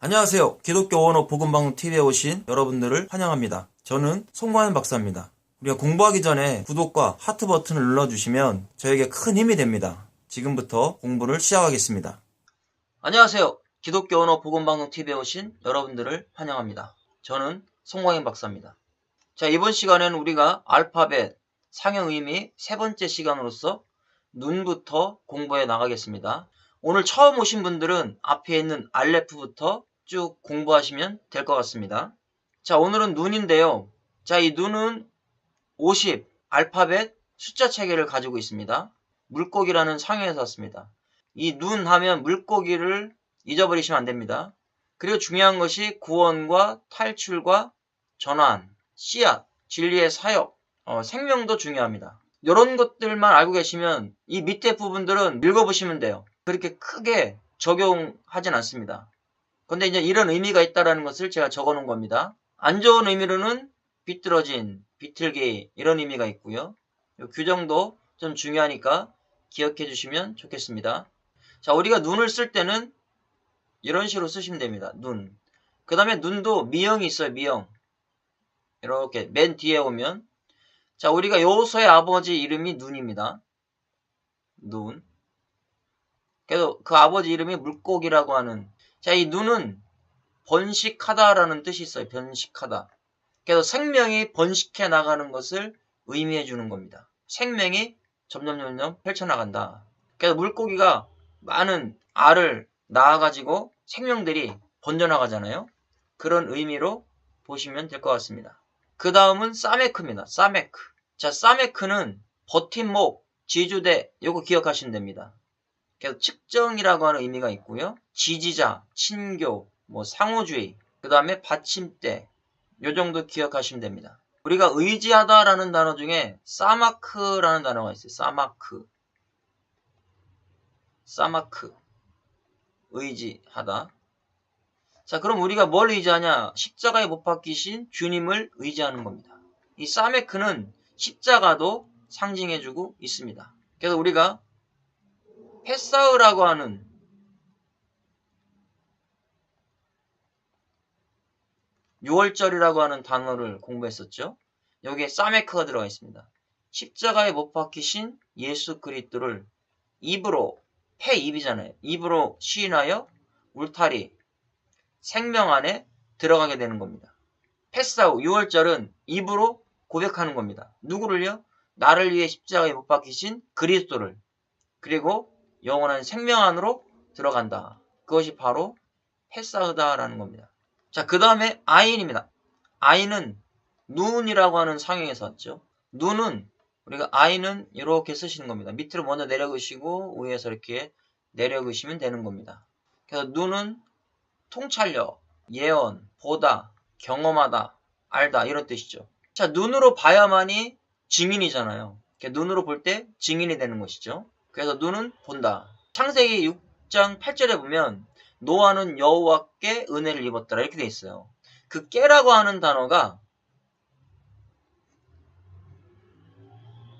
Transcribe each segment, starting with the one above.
안녕하세요. 기독교 언어 복음방송 TV에 오신 여러분들을 환영합니다. 저는 송광현 박사입니다. 우리가 공부하기 전에 구독과 하트 버튼을 눌러주시면 저에게 큰 힘이 됩니다. 지금부터 공부를 시작하겠습니다. 안녕하세요. 기독교 언어 복음방송 TV에 오신 여러분들을 환영합니다. 저는 송광현 박사입니다. 자, 이번 시간에는 우리가 알파벳 상형 의미 세 번째 시간으로서 눈부터 공부해 나가겠습니다. 오늘 처음 오신 분들은 앞에 있는 알레프부터 쭉 공부하시면 될 것 같습니다. 자, 오늘은 눈인데요. 자, 이 눈은 50 알파벳 숫자 체계를 가지고 있습니다. 물고기라는 상형에서 왔습니다. 이 눈 하면 물고기를 잊어버리시면 안 됩니다. 그리고 중요한 것이 구원과 탈출과 전환, 씨앗, 진리의 사역, 생명도 중요합니다. 이런 것들만 알고 계시면 이 밑에 부분들은 읽어보시면 돼요. 그렇게 크게 적용하진 않습니다. 근데 이제 이런 의미가 있다는 것을 제가 적어 놓은 겁니다. 안 좋은 의미로는 비뚤어진, 비틀기 이런 의미가 있고요. 이 규정도 좀 중요하니까 기억해 주시면 좋겠습니다. 자, 우리가 눈을 쓸 때는 이런 식으로 쓰시면 됩니다. 눈. 그 다음에 눈도 미형이 있어요. 미형. 이렇게 맨 뒤에 오면, 자, 우리가 요소의 아버지 이름이 눈입니다. 눈. 그래서 그 아버지 이름이 물고기라고 하는, 자, 이 눈은 번식하다라는 뜻이 있어요. 번식하다. 그래서 생명이 번식해 나가는 것을 의미해 주는 겁니다. 생명이 점점 펼쳐나간다. 그래서 물고기가 많은 알을 낳아가지고 생명들이 번져나가잖아요. 그런 의미로 보시면 될 것 같습니다. 그 다음은 사메크입니다. 사메크. 자, 사메크는 버팀목, 지주대, 요거 기억하시면 됩니다. 그래서 측정이라고 하는 의미가 있고요. 지지자, 친교, 상호주의, 그 다음에 받침대, 요 정도 기억하시면 됩니다. 우리가 의지하다라는 단어 중에 사마크라는 단어가 있어요. 사마크. 사마크. 의지하다. 자, 그럼 우리가 뭘 의지하냐? 십자가에 못 박히신 주님을 의지하는 겁니다. 이 사메크는 십자가도 상징해주고 있습니다. 그래서 우리가 페사흐라고 하는 6월절이라고 하는 단어를 공부했었죠. 여기에 사메크가 들어가 있습니다. 십자가에 못 박히신 예수 그리스도를 입으로, 폐입이잖아요. 입으로 시인하여 울타리, 생명 안에 들어가게 되는 겁니다. 페사흐, 6월절은 입으로 고백하는 겁니다. 누구를요? 나를 위해 십자가에 못 박히신 그리스도를. 그리고 영원한 생명 안으로 들어간다. 그것이 바로 페사흐다라는 겁니다. 자, 그 다음에 아인입니다. 아인은 눈이라고 하는 상형에서 왔죠. 눈은 우리가 아인은 이렇게 쓰시는 겁니다. 밑으로 먼저 내려 그시고 위에서 이렇게 내려 그시면 되는 겁니다. 그래서 눈은 통찰력, 예언, 보다, 경험하다, 알다 이런 뜻이죠. 자, 눈으로 봐야만이 증인이잖아요. 눈으로 볼 때 증인이 되는 것이죠. 그래서 눈은 본다. 창세기 6장 8절에 보면 노아는 여호와께 은혜를 입었더라 이렇게 돼 있어요. 그 깨라고 하는 단어가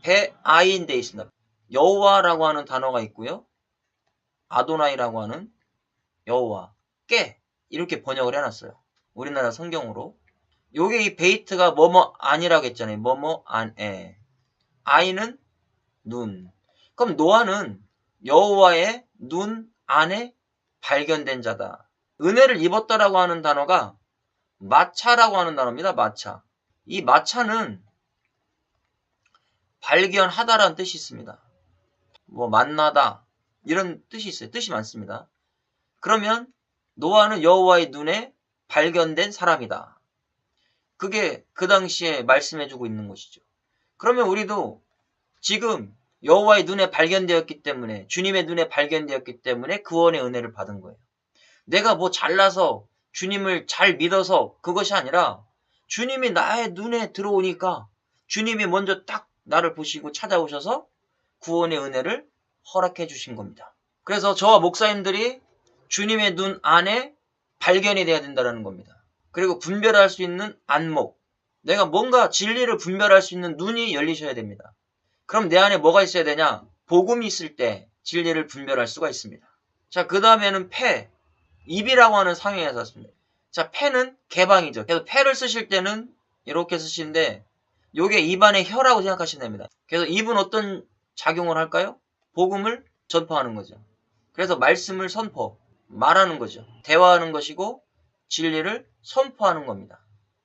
배아인 돼 있습니다. 여호와라고 하는 단어가 있고요. 아도나이라고 하는 여호와, 깨 이렇게 번역을 해놨어요. 우리나라 성경으로. 요게 이 베이트가 뭐뭐 아니라고 했잖아요. 뭐뭐 안에. 아이는 눈. 그럼 노아는 여호와의 눈 안에 발견된 자다. 은혜를 입었다라고 하는 단어가 마차라고 하는 단어입니다. 마차. 이 마차는 발견하다라는 뜻이 있습니다. 만나다 이런 뜻이 있어요. 뜻이 많습니다. 그러면 노아는 여호와의 눈에 발견된 사람이다. 그게 그 당시에 말씀해주고 있는 것이죠. 그러면 우리도 지금 여호와의 눈에 발견되었기 때문에, 주님의 눈에 발견되었기 때문에 구원의 은혜를 받은 거예요. 내가 잘나서 주님을 잘 믿어서 그것이 아니라 주님이 나의 눈에 들어오니까 주님이 먼저 딱 나를 보시고 찾아오셔서 구원의 은혜를 허락해 주신 겁니다. 그래서 저와 목사님들이 주님의 눈 안에 발견이 돼야 된다는 겁니다. 그리고 분별할 수 있는 안목, 내가 뭔가 진리를 분별할 수 있는 눈이 열리셔야 됩니다. 그럼 내 안에 뭐가 있어야 되냐? 복음이 있을 때 진리를 분별할 수가 있습니다. 자, 그 다음에는 폐. 입이라고 하는 상형에서 왔습니다. 자, 폐는 개방이죠. 그래서 폐를 쓰실 때는 이렇게 쓰시는데 요게 입안의 혀라고 생각하시면 됩니다. 그래서 입은 어떤 작용을 할까요? 복음을 전파하는 거죠. 그래서 말씀을 말하는 거죠. 대화하는 것이고 진리를 선포하는 겁니다.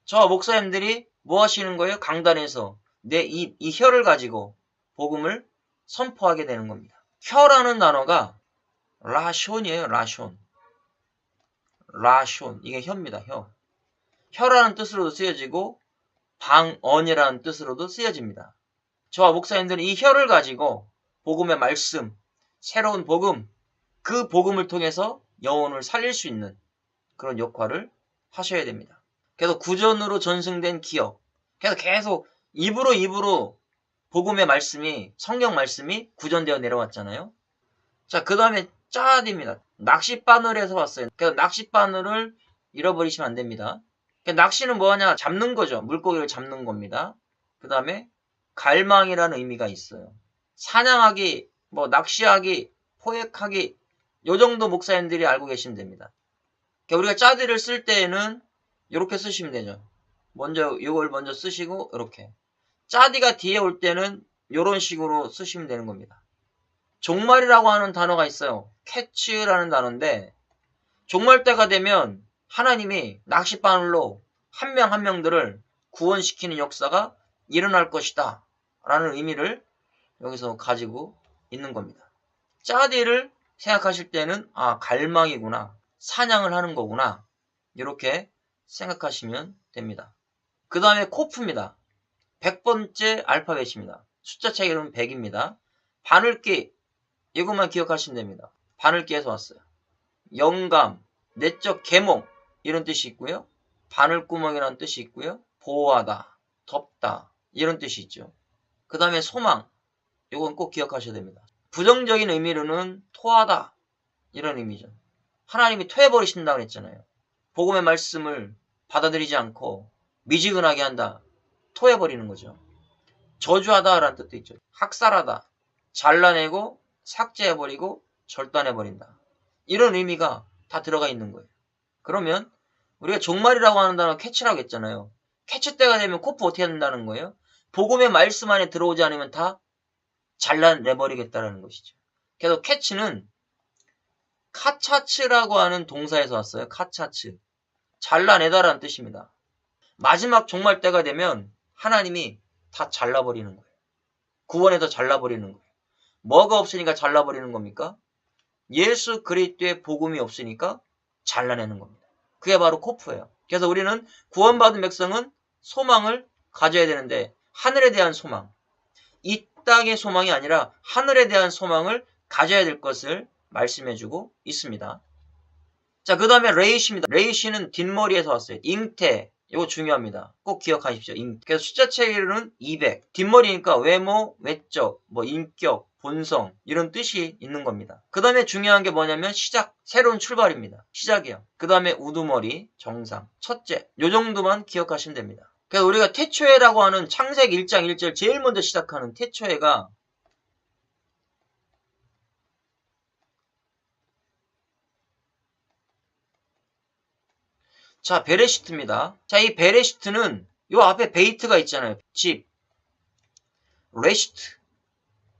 저와 목사님들이 뭐 하시는 거예요? 강단에서 내 이 혀를 가지고 복음을 선포하게 되는 겁니다. 혀라는 단어가 라숀이에요. 라숀. 이게 혀입니다. 혀라는 뜻으로도 쓰여지고 방언이라는 뜻으로도 쓰여집니다. 저와 목사님들은 이 혀를 가지고 복음의 말씀, 새로운 복음, 그 복음을 통해서 영혼을 살릴 수 있는 그런 역할을 하셔야 됩니다. 그래서 구전으로 전승된 기억. 그래서 계속 입으로 복음의 말씀이, 성경 말씀이 구전되어 내려왔잖아요. 자, 그 다음에 짜디입니다. 낚싯바늘에서 왔어요. 그래서 낚싯바늘을 잃어버리시면 안 됩니다. 낚시는 뭐하냐? 잡는 거죠. 물고기를 잡는 겁니다. 그 다음에 갈망이라는 의미가 있어요. 사냥하기, 낚시하기, 포획하기, 요 정도 목사님들이 알고 계시면 됩니다. 우리가 짜디를 쓸 때에는 이렇게 쓰시면 되죠. 이걸 먼저 쓰시고 이렇게. 짜디가 뒤에 올 때는 이런 식으로 쓰시면 되는 겁니다. 종말이라고 하는 단어가 있어요. 캐치라는 단어인데 종말 때가 되면 하나님이 낚싯바늘로 한 명 한 명들을 구원시키는 역사가 일어날 것이다 라는 의미를 여기서 가지고 있는 겁니다. 짜디를 생각하실 때는 갈망이구나, 사냥을 하는 거구나, 이렇게 생각하시면 됩니다. 그 다음에 코프입니다. 100번째 알파벳입니다. 숫자책 이름은 100입니다. 바늘기, 이것만 기억하시면 됩니다. 바늘기에서 왔어요. 영감, 내적 계몽 이런 뜻이 있고요. 바늘구멍이라는 뜻이 있고요. 보호하다, 덮다 이런 뜻이 있죠. 그 다음에 소망, 이건 꼭 기억하셔야 됩니다. 부정적인 의미로는 토하다 이런 의미죠. 하나님이 토해버리신다고 했잖아요. 복음의 말씀을 받아들이지 않고 미지근하게 한다, 토해버리는 거죠. 저주하다라는 뜻도 있죠. 학살하다, 잘라내고 삭제해버리고 절단해버린다. 이런 의미가 다 들어가 있는 거예요. 그러면 우리가 종말이라고 하는 단어 캐치라고 했잖아요. 캐치 때가 되면 코프 어떻게 된다는 거예요? 복음의 말씀 안에 들어오지 않으면 다 잘라내버리겠다는 것이죠. 그래서 캐치는 카차츠라고 하는 동사에서 왔어요. 카차츠. 잘라내다라는 뜻입니다. 마지막 종말 때가 되면 하나님이 다 잘라버리는 거예요. 구원에서 잘라버리는 거예요. 뭐가 없으니까 잘라버리는 겁니까? 예수 그리스도의 복음이 없으니까 잘라내는 겁니다. 그게 바로 코프예요. 그래서 우리는 구원받은 백성은 소망을 가져야 되는데 하늘에 대한 소망, 이 땅의 소망이 아니라 하늘에 대한 소망을 가져야 될 것을 말씀해주고 있습니다. 자, 그 다음에 레이시입니다. 레이시는 뒷머리에서 왔어요. 잉태, 이거 중요합니다. 꼭 기억하십시오. 그래서 숫자체로는 200. 뒷머리니까 외모, 외적, 인격, 본성 이런 뜻이 있는 겁니다. 그 다음에 중요한 게 뭐냐면 시작, 새로운 출발입니다. 시작이요. 그 다음에 우두머리, 정상, 첫째, 요 정도만 기억하시면 됩니다. 그래서 우리가 태초해라고 하는 창세기 1장 1절 제일 먼저 시작하는 태초해가 자, 베레시트입니다. 자, 이 베레시트는 요 앞에 베이트가 있잖아요. 집, 레시트,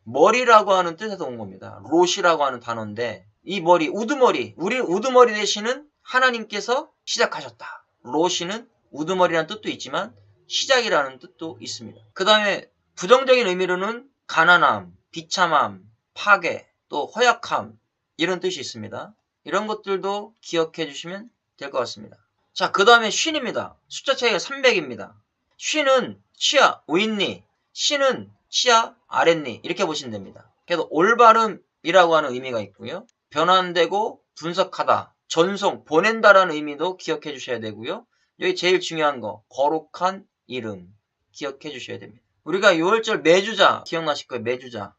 머리라고 하는 뜻에서 온 겁니다. 롯이라고 하는 단어인데 이 머리, 우두머리, 우리 우두머리 되시는 하나님께서 시작하셨다. 롯이는 우두머리라는 뜻도 있지만 시작이라는 뜻도 있습니다. 그 다음에 부정적인 의미로는 가난함, 비참함, 파괴, 또 허약함 이런 뜻이 있습니다. 이런 것들도 기억해 주시면 될 것 같습니다. 자, 그 다음에 쉰입니다. 숫자 차이가 300입니다. 쉰은 치아, 윗니, 신은 치아, 아랫니 이렇게 보시면 됩니다. 그래서 올바름이라고 하는 의미가 있고요. 변환되고 분석하다, 전송, 보낸다라는 의미도 기억해 주셔야 되고요. 여기 제일 중요한 거, 거룩한 이름 기억해 주셔야 됩니다. 우리가 6월절 매주자 기억나실 거예요. 매주자.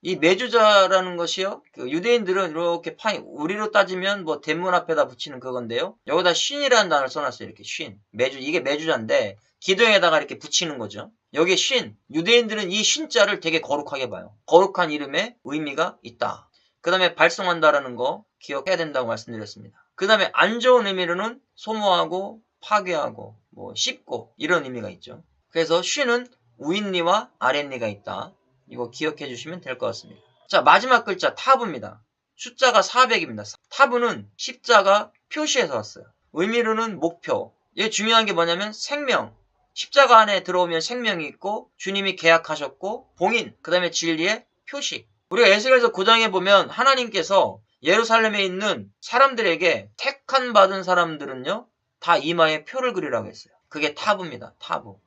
이 매주자라는 것이요, 유대인들은 이렇게 우리로 따지면 대문 앞에다 붙이는 그건데요. 여기다 쉰이라는 단어를 써놨어요. 이렇게 쉰. 매주, 이게 매주자인데, 기둥에다가 이렇게 붙이는 거죠. 여기 신, 유대인들은 이 신자를 되게 거룩하게 봐요. 거룩한 이름에 의미가 있다. 그 다음에 발송한다라는 거 기억해야 된다고 말씀드렸습니다. 그 다음에 안 좋은 의미로는 소모하고 파괴하고 뭐 씹고 이런 의미가 있죠. 그래서 쉰은 우인리와 아랫리가 있다. 이거 기억해 주시면 될 것 같습니다. 자, 마지막 글자 타부입니다. 숫자가 400입니다. 타부는 십자가 표시에서 왔어요. 의미로는 목표. 이게 중요한 게 뭐냐면 생명. 십자가 안에 들어오면 생명이 있고 주님이 계약하셨고 봉인, 그 다음에 진리의 표시. 우리가 에스겔서 9장에 보면 하나님께서 예루살렘에 있는 사람들에게 택한 받은 사람들은요 다 이마에 표를 그리라고 했어요. 그게 타부입니다. 타부.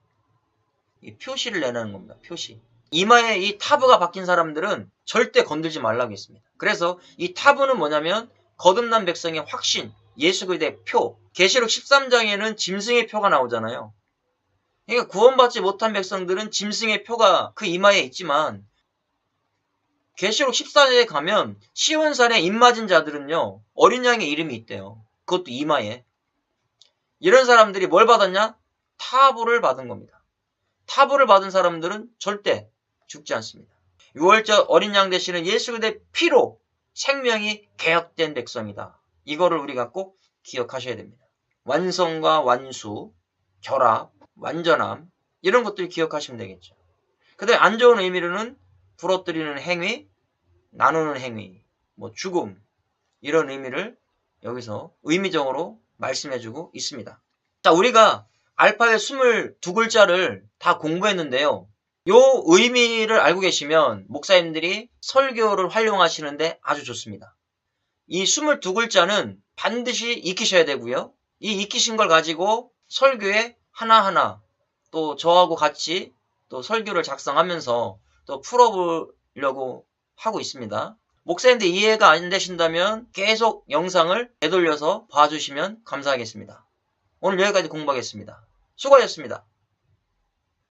이 표시를 내는 겁니다. 표시. 이마에 이 타부가 박힌 사람들은 절대 건들지 말라고 했습니다. 그래서 이 타부는 뭐냐면 거듭난 백성의 확신, 예수 그리스도의 표. 계시록 13장에는 짐승의 표가 나오잖아요. 그러니까 구원받지 못한 백성들은 짐승의 표가 그 이마에 있지만 계시록 14장에 가면 시온산에 입맞은 자들은요 어린 양의 이름이 있대요. 그것도 이마에. 이런 사람들이 뭘 받았냐? 타부를 받은 겁니다. 타부를 받은 사람들은 절대 죽지 않습니다. 6월절 어린 양 되시는 예수 그리스도의 피로 생명이 개혁된 백성이다. 이거를 우리가 꼭 기억하셔야 됩니다. 완성과 완수, 결합, 완전함 이런 것들 기억하시면 되겠죠. 그 다음에 안 좋은 의미로는 부러뜨리는 행위, 나누는 행위, 뭐 죽음 이런 의미를 여기서 의미적으로 말씀해주고 있습니다. 자, 우리가 알파벳 22글자를 다 공부했는데요. 요 의미를 알고 계시면 목사님들이 설교를 활용하시는데 아주 좋습니다. 이 22글자는 반드시 익히셔야 되고요. 이 익히신 걸 가지고 설교에 하나하나 또 저하고 같이 또 설교를 작성하면서 또 풀어보려고 하고 있습니다. 목사님들 이해가 안 되신다면 계속 영상을 되돌려서 봐주시면 감사하겠습니다. 오늘 여기까지 공부하겠습니다. 수고하셨습니다.